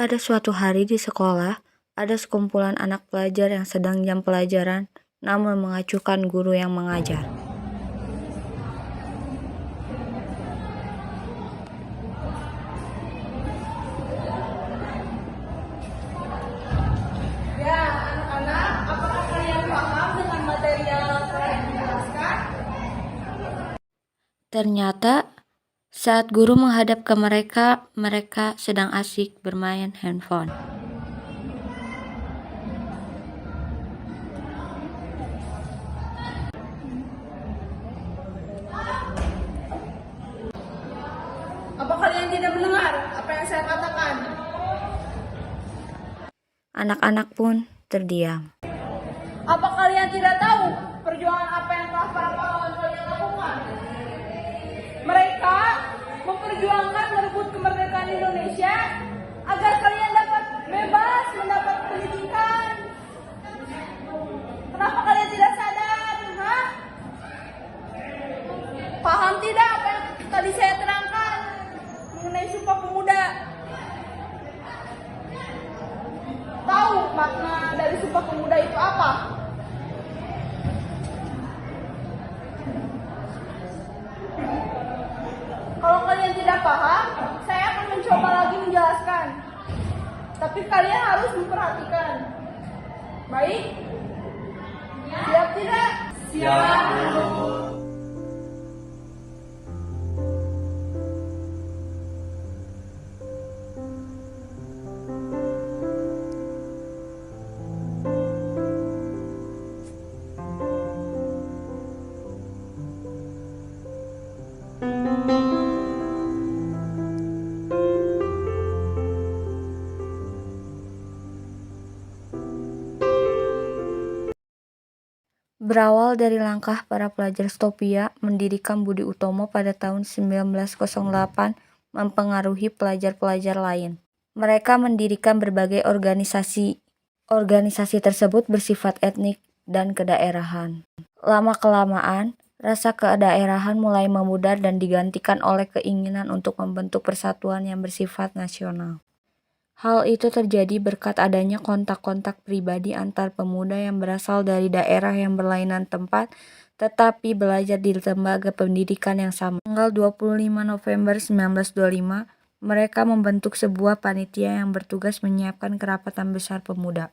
Pada suatu hari di sekolah, ada sekumpulan anak pelajar yang sedang jam pelajaran, namun mengacuhkan guru yang mengajar. Ya, anak-anak, apakah kalian paham dengan materi yang telah dijelaskan? Ternyata, saat guru menghadap ke mereka, mereka sedang asik bermain handphone. Apa kalian tidak mendengar apa yang saya katakan? Anak-anak pun terdiam. Apa kalian tidak tahu perjuangan apa yang telah para pahlawan kalian lakukan? Mereka memperjuangkan merebut kemerdekaan Indonesia agar kalian dapat bebas mendapat pendidikan. Kenapa kalian tidak sadar? Hah? Paham tidak apa yang tadi saya terangkan mengenai Sumpah Pemuda? Tahu makna dari Sumpah Pemuda itu apa? Kalau kalian tidak paham, saya akan mencoba lagi menjelaskan. Tapi kalian harus memperhatikan. Baik? Siap tidak? Siap. Berawal dari langkah para pelajar Stopia mendirikan Budi Utomo pada tahun 1908 mempengaruhi pelajar-pelajar lain. Mereka mendirikan berbagai organisasi. Organisasi tersebut bersifat etnik dan kedaerahan. Lama-kelamaan, rasa kedaerahan mulai memudar dan digantikan oleh keinginan untuk membentuk persatuan yang bersifat nasional. Hal itu terjadi berkat adanya kontak-kontak pribadi antar pemuda yang berasal dari daerah yang berlainan tempat, tetapi belajar di lembaga pendidikan yang sama. Tanggal 25 November 1925, mereka membentuk sebuah panitia yang bertugas menyiapkan Kerapatan Besar Pemuda.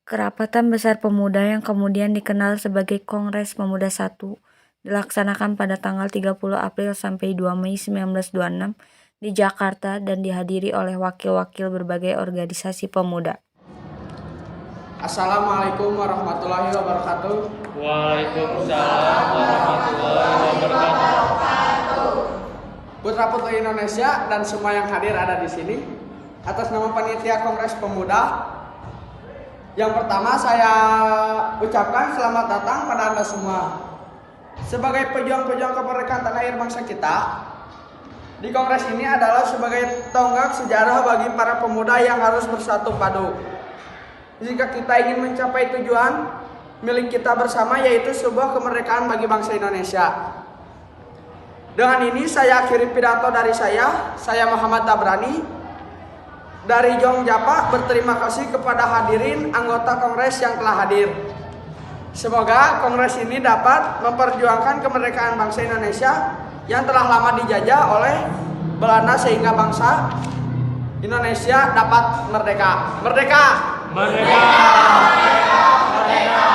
Kerapatan Besar Pemuda yang kemudian dikenal sebagai Kongres Pemuda I dilaksanakan pada tanggal 30 April sampai 2 Mei 1926 di Jakarta dan dihadiri oleh wakil-wakil berbagai organisasi pemuda. Assalamualaikum warahmatullahi wabarakatuh. Waalaikumsalam warahmatullahi wabarakatuh. Putra-putri Indonesia dan semua yang hadir ada di sini, atas nama panitia Kongres Pemuda, yang pertama saya ucapkan selamat datang pada Anda semua. Sebagai pejuang-pejuang kemerdekaan tanah air bangsa kita, di Kongres ini adalah sebagai tonggak sejarah bagi para pemuda yang harus bersatu padu. Jika kita ingin mencapai tujuan milik kita bersama, yaitu sebuah kemerdekaan bagi bangsa Indonesia. Dengan ini saya akhiri pidato dari saya Muhammad Tabrani dari Jongjapa, berterima kasih kepada hadirin anggota Kongres yang telah hadir. Semoga Kongres ini dapat memperjuangkan kemerdekaan bangsa Indonesia yang telah lama dijajah oleh Belanda sehingga bangsa Indonesia dapat merdeka. Merdeka! Merdeka! Merdeka!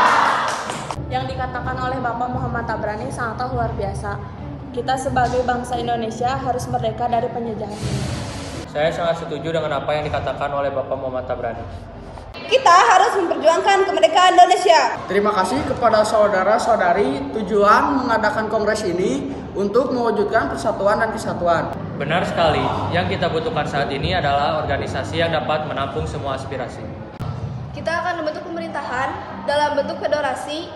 Yang dikatakan oleh Bapak Muhammad Tabrani sangatlah luar biasa. Kita sebagai bangsa Indonesia harus merdeka dari penjajahan ini. Saya sangat setuju dengan apa yang dikatakan oleh Bapak Muhammad Tabrani. Kita harus memperjuangkan kemerdekaan Indonesia. Terima kasih kepada saudara-saudari. Tujuan mengadakan kongres ini untuk mewujudkan persatuan dan kesatuan. Benar sekali, yang kita butuhkan saat ini adalah organisasi yang dapat menampung semua aspirasi. Kita akan membentuk pemerintahan dalam bentuk federasi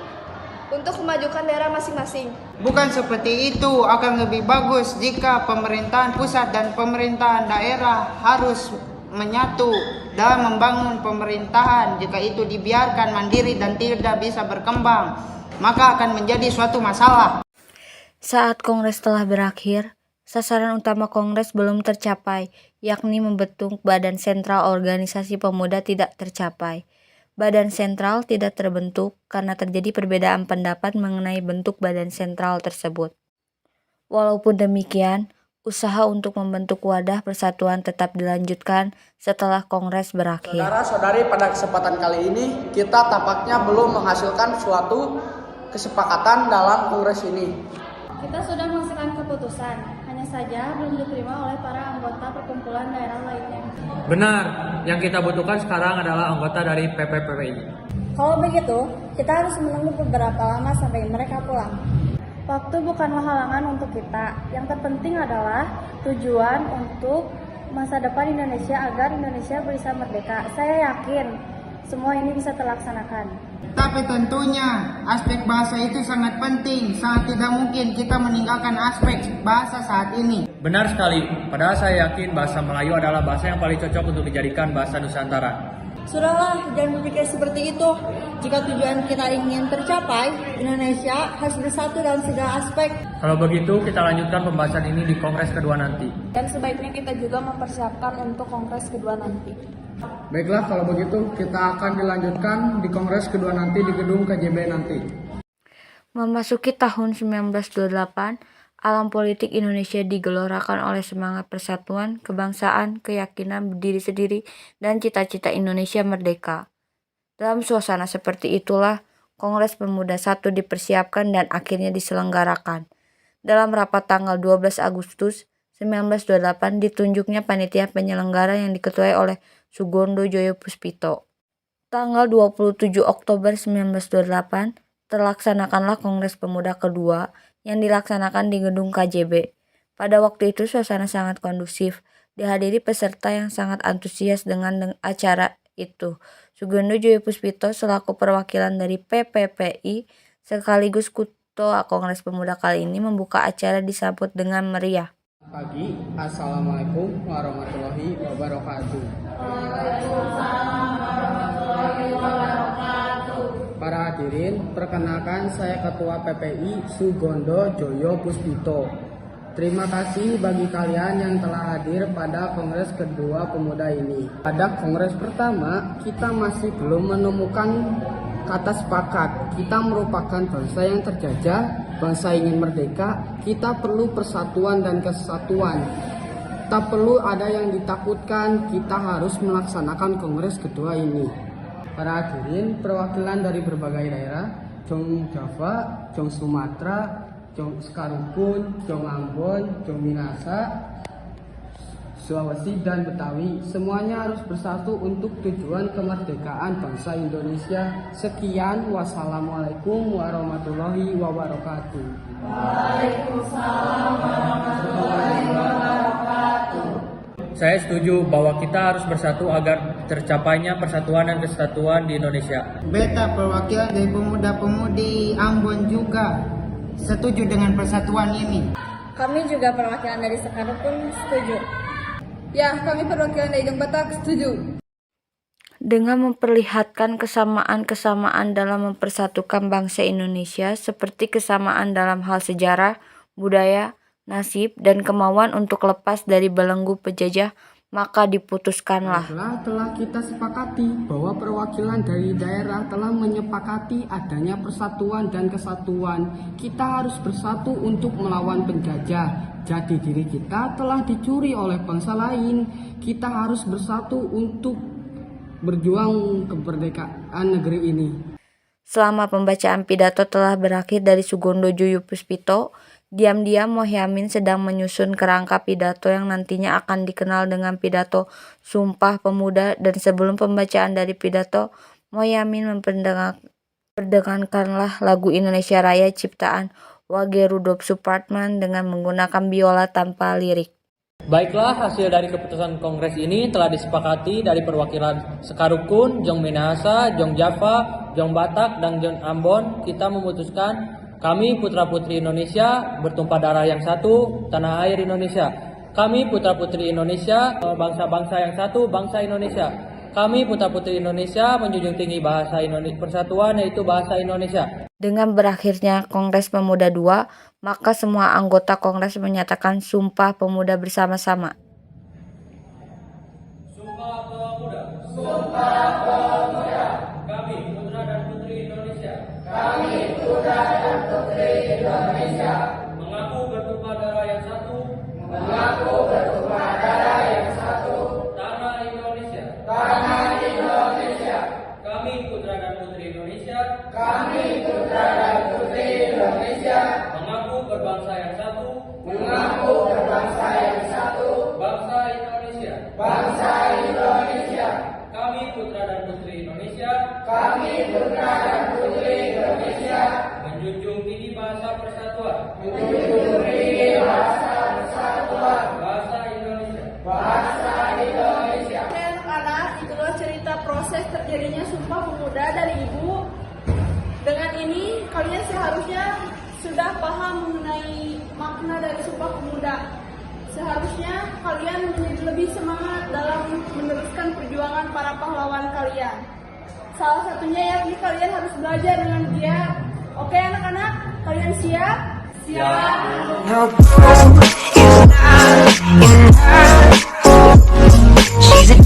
untuk memajukan daerah masing-masing. Bukan seperti itu, akan lebih bagus jika pemerintahan pusat dan pemerintahan daerah harus menyatu dalam membangun pemerintahan. Jika itu dibiarkan mandiri dan tidak bisa berkembang, maka akan menjadi suatu masalah. Saat kongres telah berakhir, sasaran utama kongres belum tercapai, yakni membentuk Badan Sentral Organisasi Pemuda tidak tercapai. Badan sentral tidak terbentuk karena terjadi perbedaan pendapat mengenai bentuk badan sentral tersebut. Walaupun demikian, usaha untuk membentuk wadah persatuan tetap dilanjutkan setelah kongres berakhir. Saudara-saudari, pada kesempatan kali ini kita tampaknya belum menghasilkan suatu kesepakatan dalam kongres ini. Kita sudah menghasilkan keputusan, hanya saja belum diterima oleh para anggota perkumpulan daerah lainnya. Benar, yang kita butuhkan sekarang adalah anggota dari PPPI. Kalau begitu, kita harus menunggu beberapa lama sampai mereka pulang. Waktu bukanlah halangan untuk kita. Yang terpenting adalah tujuan untuk masa depan Indonesia agar Indonesia bisa merdeka. Saya yakin semua ini bisa terlaksanakan. Tapi tentunya aspek bahasa itu sangat penting. Sangat tidak mungkin kita meninggalkan aspek bahasa saat ini. Benar sekali, padahal saya yakin bahasa Melayu adalah bahasa yang paling cocok untuk dijadikan bahasa Nusantara. Sudahlah, jangan berpikir seperti itu. Jika tujuan kita ingin tercapai, Indonesia harus bersatu dalam segala aspek. Kalau begitu, kita lanjutkan pembahasan ini di Kongres kedua nanti. Dan sebaiknya kita juga mempersiapkan untuk Kongres kedua nanti. Baiklah, kalau begitu kita akan dilanjutkan di kongres kedua nanti di gedung KJB nanti. Memasuki tahun 1928, alam politik Indonesia digelorakan oleh semangat persatuan, kebangsaan, keyakinan berdiri sendiri, dan cita-cita Indonesia merdeka. Dalam suasana seperti itulah, Kongres Pemuda I dipersiapkan dan akhirnya diselenggarakan. Dalam rapat tanggal 12 Agustus 1928 ditunjuknya panitia penyelenggara yang diketuai oleh Sugondo Joyo Puspito. Tanggal 27 Oktober 1928 terlaksanakanlah Kongres Pemuda kedua yang dilaksanakan di gedung KJB. Pada waktu itu suasana sangat kondusif, dihadiri peserta yang sangat antusias dengan acara itu. Sugondo Joyo Puspito selaku perwakilan dari PPPI sekaligus ketua Kongres Pemuda kali ini membuka acara disambut dengan meriah. Pagi, Assalamualaikum warahmatullahi wabarakatuh. Para hadirin, perkenalkan saya Ketua PPI Sugondo Joyo Puspito. Terima kasih bagi kalian yang telah hadir pada Kongres kedua Pemuda ini. Pada Kongres pertama, kita masih belum menemukan kata sepakat. Kita merupakan bangsa yang terjajah, bangsa ingin merdeka. Kita perlu persatuan dan kesatuan. Tak perlu ada yang ditakutkan. Kita harus melaksanakan Kongres kedua ini. Para hadirin, perwakilan dari berbagai daerah, Jong Java, Jong Sumatera, Jong Sekarukun, Jong Ambon, Jong Minasa, Sulawesi dan Betawi, semuanya harus bersatu untuk tujuan kemerdekaan bangsa Indonesia. Sekian, wassalamualaikum warahmatullahi wabarakatuh. Waalaikumsalam warahmatullahi wabarakatuh. Saya setuju bahwa kita harus bersatu agar tercapainya persatuan dan kesatuan di Indonesia. Beta perwakilan dari pemuda-pemudi Ambon juga setuju dengan persatuan ini. Kami juga perwakilan dari Sekarukun setuju. Ya, kami perwakilan dari Ujung Batak setuju. Dengan memperlihatkan kesamaan-kesamaan dalam mempersatukan bangsa Indonesia seperti kesamaan dalam hal sejarah, budaya, nasib, dan kemauan untuk lepas dari belenggu penjajah, maka diputuskanlah. Telah kita sepakati bahwa perwakilan dari daerah telah menyepakati adanya persatuan dan kesatuan. Kita harus bersatu untuk melawan penjajah. Jati diri kita telah dicuri oleh bangsa lain. Kita harus bersatu untuk berjuang kemerdekaan negeri ini. Selama pembacaan pidato telah berakhir dari Sugondo Joyo Puspito, diam-diam Mohyamin sedang menyusun kerangka pidato yang nantinya akan dikenal dengan pidato Sumpah Pemuda, dan sebelum pembacaan dari pidato, Mohyamin memperdengarkanlah lagu Indonesia Raya ciptaan Wage Rudolf Supratman dengan menggunakan biola tanpa lirik. Baiklah, hasil dari keputusan Kongres ini telah disepakati dari perwakilan Sekarukun, Jong Minahasa, Jong Java, Jong Batak, dan Jong Ambon. Kita memutuskan kami putra-putri Indonesia bertumpah darah yang satu, tanah air Indonesia. Kami putra-putri Indonesia, bangsa-bangsa yang satu, bangsa Indonesia. Kami putra-putri Indonesia menjunjung tinggi bahasa Indonesia persatuan, yaitu bahasa Indonesia. Dengan berakhirnya Kongres Pemuda II, maka semua anggota Kongres menyatakan Sumpah Pemuda bersama-sama. Sumpah Pemuda. Sumpah Pemuda. Kami putra dan putri Indonesia. Kami putra dan putri Indonesia. Mengaku bertumpah darah yang satu. Mengaku bertumpah darah yang satu. Tanah Indonesia. Tanah Indonesia. Kami putra dan putri Indonesia. Kami putra dan putri Indonesia. Mengaku berbangsa yang satu. Mengaku berbangsa yang satu. Bangsa Indonesia. Bangsa Indonesia. Kami putra dan putri Indonesia. Kami putra dan putri Indonesia. Menjunjung tinggi bahasa persatuan. Menjunjung tinggi bahasa persatuan. Bahasa Indonesia. Bahasa Indonesia. Anak-anak, itulah cerita proses terjadinya Sumpah Pemuda dari Ibu. Dengan ini, kalian seharusnya sudah paham mengenai makna dari Sumpah Pemuda. Seharusnya kalian menjadi lebih semangat dalam meneruskan perjuangan para pahlawan kalian. Salah satunya yakni kalian harus belajar dengan giat. Oke anak-anak, kalian siap? Siap. She's a